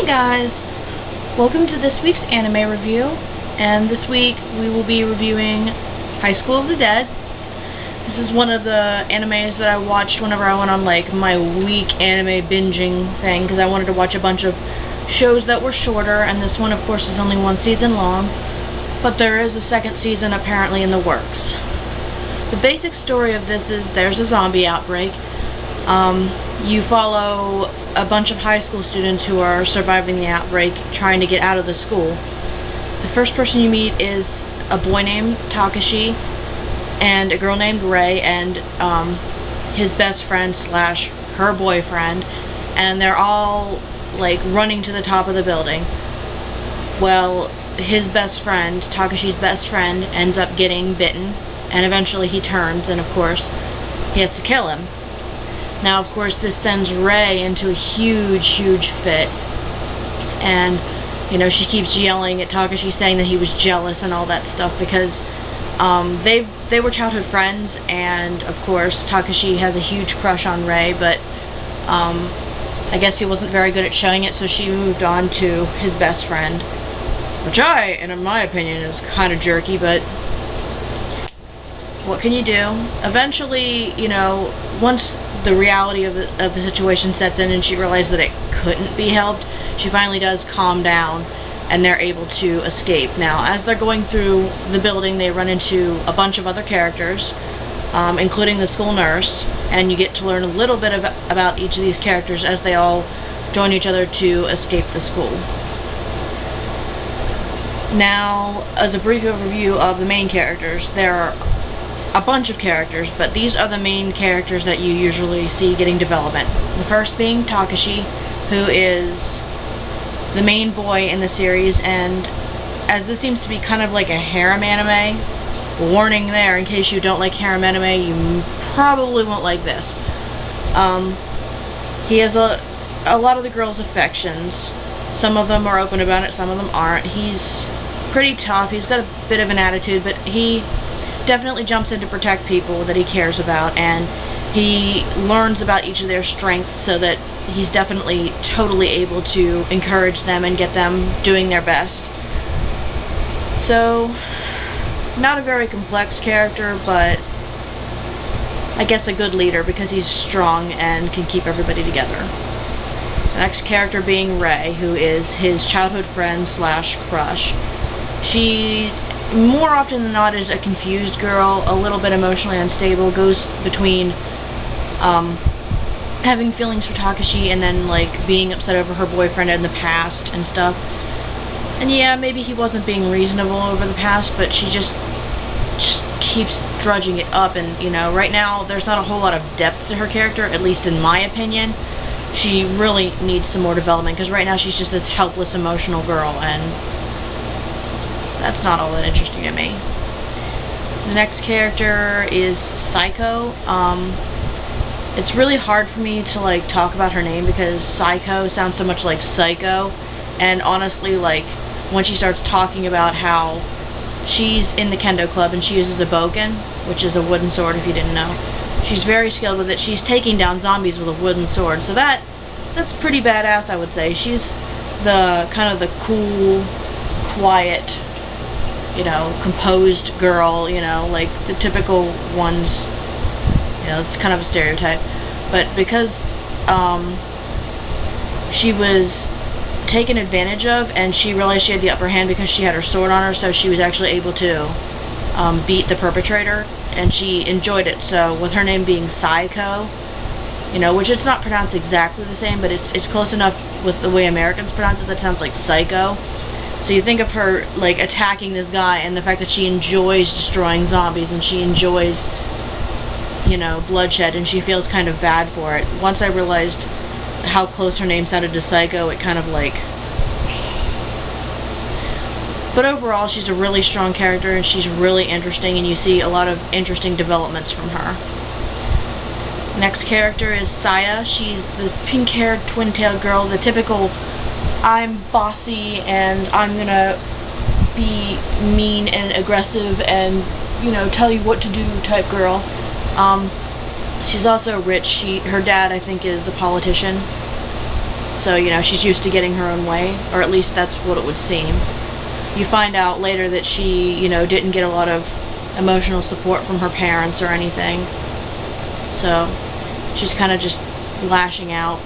guys, welcome to this week's anime review, and this week we will be reviewing High School of the Dead. This is one of the animes that I watched whenever I went on like my week anime binging thing, because I wanted to watch a bunch of shows that were shorter, and this one of course is only one season long, but there is a second season apparently in the works. The basic story of this is there's a zombie outbreak. You follow a bunch of high school students who are surviving the outbreak, trying to get out of the school. The first person you meet is a boy named Takashi and a girl named Rei and his best friend slash her boyfriend, and they're all like running to the top of the building. Well, his best friend, Takashi's best friend, ends up getting bitten, and eventually he turns, and of course he has to kill him. Now, of course, this sends Rei into a huge fit, and, you know, she keeps yelling at Takashi, saying that he was jealous and all that stuff, because they were childhood friends, and, of course, Takashi has a huge crush on Rei, but I guess he wasn't very good at showing it, so she moved on to his best friend, which in my opinion, is kind of jerky, but what can you do? Eventually, you know, once the reality of the situation sets in and she realized that it couldn't be helped, she finally does calm down and they're able to escape. Now, as they're going through the building, they run into a bunch of other characters, including the school nurse, and you get to learn a little bit about each of these characters as they all join each other to escape the school. Now, as a brief overview of the main characters, there are a bunch of characters, but these are the main characters that you usually see getting development. The first being Takashi, who is the main boy in the series, and as this seems to be kind of like a harem anime, warning there, in case you don't like harem anime, you probably won't like this. He has a lot of the girls' affections. Some of them are open about it, some of them aren't. He's pretty tough, he's got a bit of an attitude, but he definitely jumps in to protect people that he cares about, and he learns about each of their strengths so that he's definitely totally able to encourage them and get them doing their best. So, not a very complex character, but I guess a good leader because he's strong and can keep everybody together. The next character being Rei, who is his childhood friend slash crush. She, more often than not, is a confused girl, a little bit emotionally unstable, goes between having feelings for Takashi and then like being upset over her boyfriend in the past and stuff. And yeah, maybe he wasn't being reasonable over the past, but she just keeps drudging it up, and you know, right now there's not a whole lot of depth to her character, at least in my opinion. She really needs some more development, because right now she's just this helpless, emotional girl, and that's not all that interesting to me. The next character is Psycho. It's really hard for me to like talk about her name because Psycho sounds so much like psycho, and honestly, like when she starts talking about how she's in the kendo club and she uses a bogen, which is a wooden sword if you didn't know. She's very skilled with it. She's taking down zombies with a wooden sword, so that's pretty badass, I would say. She's the kind of the cool, quiet, you know, composed girl, you know, like the typical ones, you know, it's kind of a stereotype. But because she was taken advantage of, and she realized she had the upper hand because she had her sword on her, so she was actually able to beat the perpetrator, and she enjoyed it. So with her name being Psycho, you know, which it's not pronounced exactly the same, but it's close enough with the way Americans pronounce it that sounds like psycho. So you think of her like attacking this guy, and the fact that she enjoys destroying zombies and she enjoys, you know, bloodshed, and she feels kind of bad for it. Once I realized how close her name sounded to Psycho, it kind of like... But overall, she's a really strong character, and she's really interesting, and you see a lot of interesting developments from her. Next character is Saya. She's this pink-haired, twin-tailed girl, the typical I'm bossy and I'm gonna be mean and aggressive and, you know, tell you what to do type girl. She's also rich. Her dad, I think, is a politician. So, you know, she's used to getting her own way, or at least that's what it would seem. You find out later that she, you know, didn't get a lot of emotional support from her parents or anything. So, she's kind of just lashing out.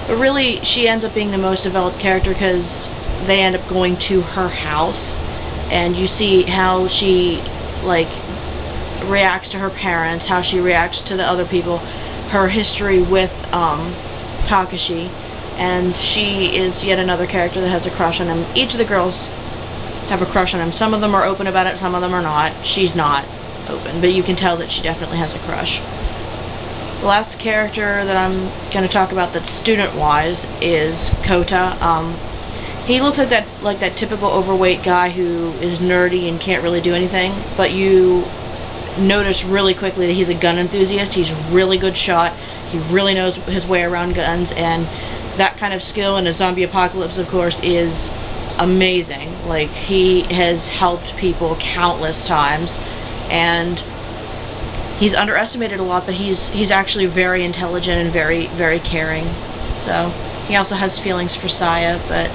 But really, she ends up being the most developed character because they end up going to her house, and you see how she, like, reacts to her parents, how she reacts to the other people, her history with Takashi, and she is yet another character that has a crush on him. Each of the girls have a crush on him. Some of them are open about it, some of them are not. She's not open, but you can tell that she definitely has a crush. The last character that I'm going to talk about that's student-wise is Kota. He looks like that typical overweight guy who is nerdy and can't really do anything, but you notice really quickly that he's a gun enthusiast. He's a really good shot. He really knows his way around guns, and that kind of skill in a zombie apocalypse, of course, is amazing. Like, he has helped people countless times, and he's underestimated a lot, but he's actually very intelligent and very, very caring. So he also has feelings for Saya, but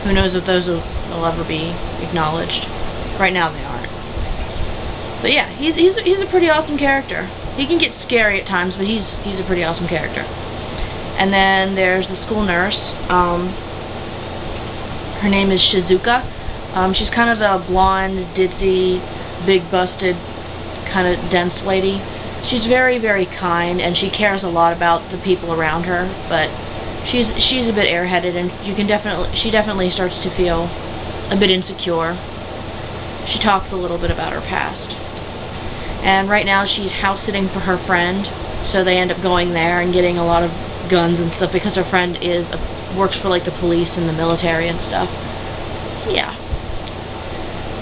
who knows if those will ever be acknowledged. Right now they aren't. But yeah, he's a pretty awesome character. He can get scary at times, but he's a pretty awesome character. And then there's the school nurse. Her name is Shizuka. She's kind of a blonde, ditzy, big busted, kind of dense lady. She's very, very kind, and she cares a lot about the people around her, but she's a bit airheaded, and she definitely starts to feel a bit insecure. She talks a little bit about her past. And right now she's house sitting for her friend, so they end up going there and getting a lot of guns and stuff because her friend works for like the police and the military and stuff. Yeah.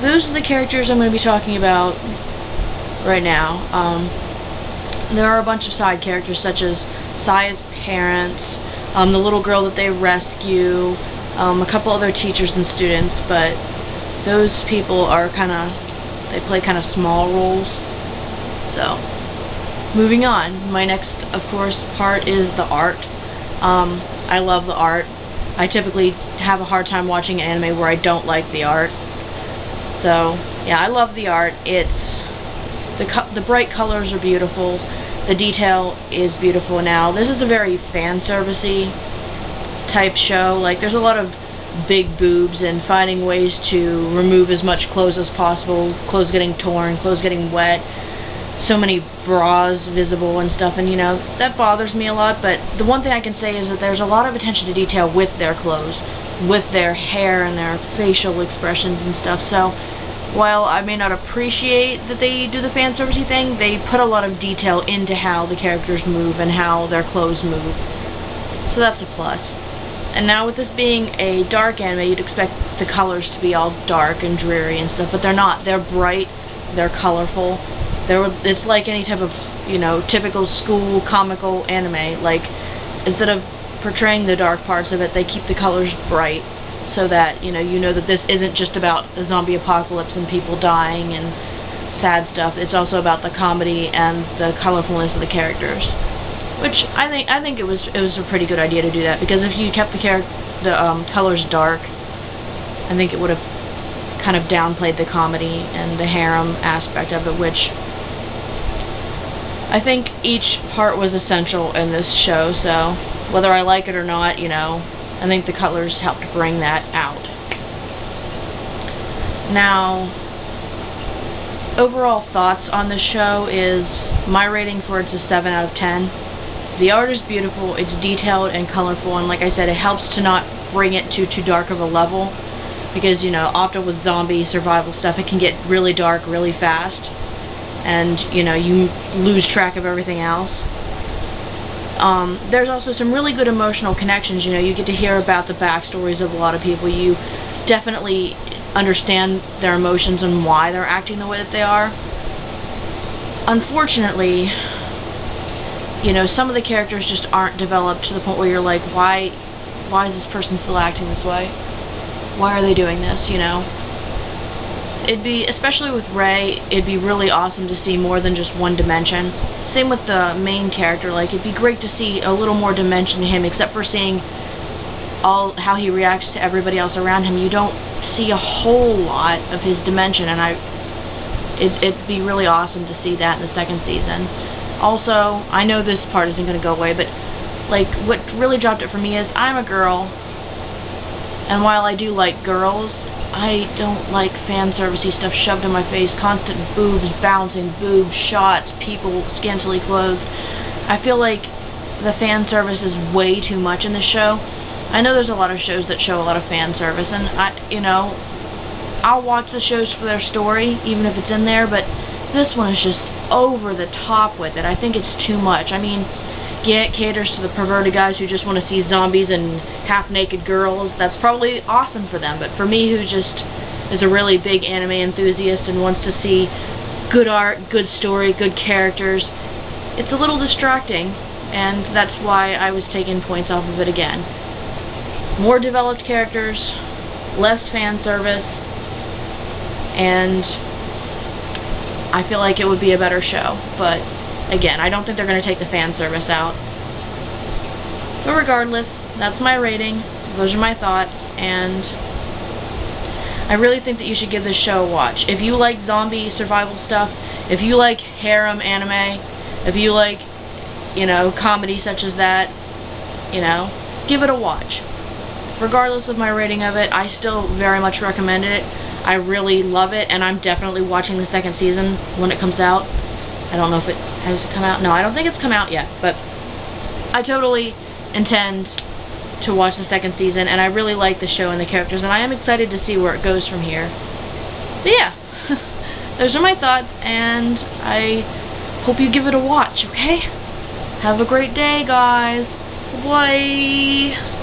Those are the characters I'm going to be talking about right now. There are a bunch of side characters such as Saya's parents, the little girl that they rescue, a couple other teachers and students, but those people are they play kind of small roles. So, moving on, my next, of course, part is the art. I love the art. I typically have a hard time watching anime where I don't like the art. So, yeah, I love the art. The bright colors are beautiful. The detail is beautiful. Now, this is a very fan servicey type show. Like, there's a lot of big boobs and finding ways to remove as much clothes as possible. Clothes getting torn, clothes getting wet. So many bras visible and stuff, and you know, that bothers me a lot, but the one thing I can say is that there's a lot of attention to detail with their clothes, with their hair and their facial expressions and stuff. So while I may not appreciate that they do the fan servicey thing, they put a lot of detail into how the characters move and how their clothes move. So that's a plus. And now with this being a dark anime, you'd expect the colors to be all dark and dreary and stuff, but they're not. They're bright, they're colorful. It's like any type of, you know, typical school comical anime. Like, instead of portraying the dark parts of it, they keep the colors bright so that, you know that this isn't just about the zombie apocalypse and people dying and sad stuff. It's also about the comedy and the colorfulness of the characters. Which I think it was a pretty good idea to do that, because if you kept the colors dark, I think it would have kind of downplayed the comedy and the harem aspect of it, which I think each part was essential in this show, so whether I like it or not, you know, I think the colors helped bring that out. Now, overall thoughts on the show is, my rating for it's a 7 out of 10. The art is beautiful, it's detailed and colorful, and like I said, it helps to not bring it to too dark of a level, because, you know, often with zombie survival stuff, it can get really dark really fast, and, you know, you lose track of everything else. There's also some really good emotional connections. You know, you get to hear about the backstories of a lot of people. You definitely understand their emotions and why they're acting the way that they are. Unfortunately, you know, some of the characters just aren't developed to the point where you're like, why is this person still acting this way? Why are they doing this, you know? It'd be, especially with Rei, it'd be really awesome to see more than just one dimension. same with the main character. Like, it'd be great to see a little more dimension to him, except for seeing how he reacts to everybody else around him. You don't see a whole lot of his dimension, and it'd be really awesome to see that in the second season. Also, I know this part isn't going to go away, but like, what really dropped it for me is I'm a girl, and while I do like girls, I don't like fan servicey stuff shoved in my face, constant boobs bouncing, boob shots, people scantily clothed. I feel like the fan service is way too much in this show. I know there's a lot of shows that show a lot of fan service, and I'll watch the shows for their story, even if it's in there, but this one is just over the top with it. I think it's too much. I mean, yeah, it caters to the perverted guys who just want to see zombies and half-naked girls. That's probably awesome for them, but for me, who just is a really big anime enthusiast and wants to see good art, good story, good characters, it's a little distracting, and that's why I was taking points off of it again. More developed characters, less fan service, and I feel like it would be a better show, but again, I don't think they're going to take the fan service out. But regardless, that's my rating, those are my thoughts, and I really think that you should give this show a watch. If you like zombie survival stuff, if you like harem anime, if you like, comedy such as that, give it a watch. Regardless of my rating of it, I still very much recommend it. I really love it, and I'm definitely watching the second season when it comes out. I don't know if it has come out. No, I don't think it's come out yet, but I totally intend to watch the second season, and I really like the show and the characters, and I am excited to see where it goes from here. So yeah, those are my thoughts, and I hope you give it a watch, okay? Have a great day, guys. Bye.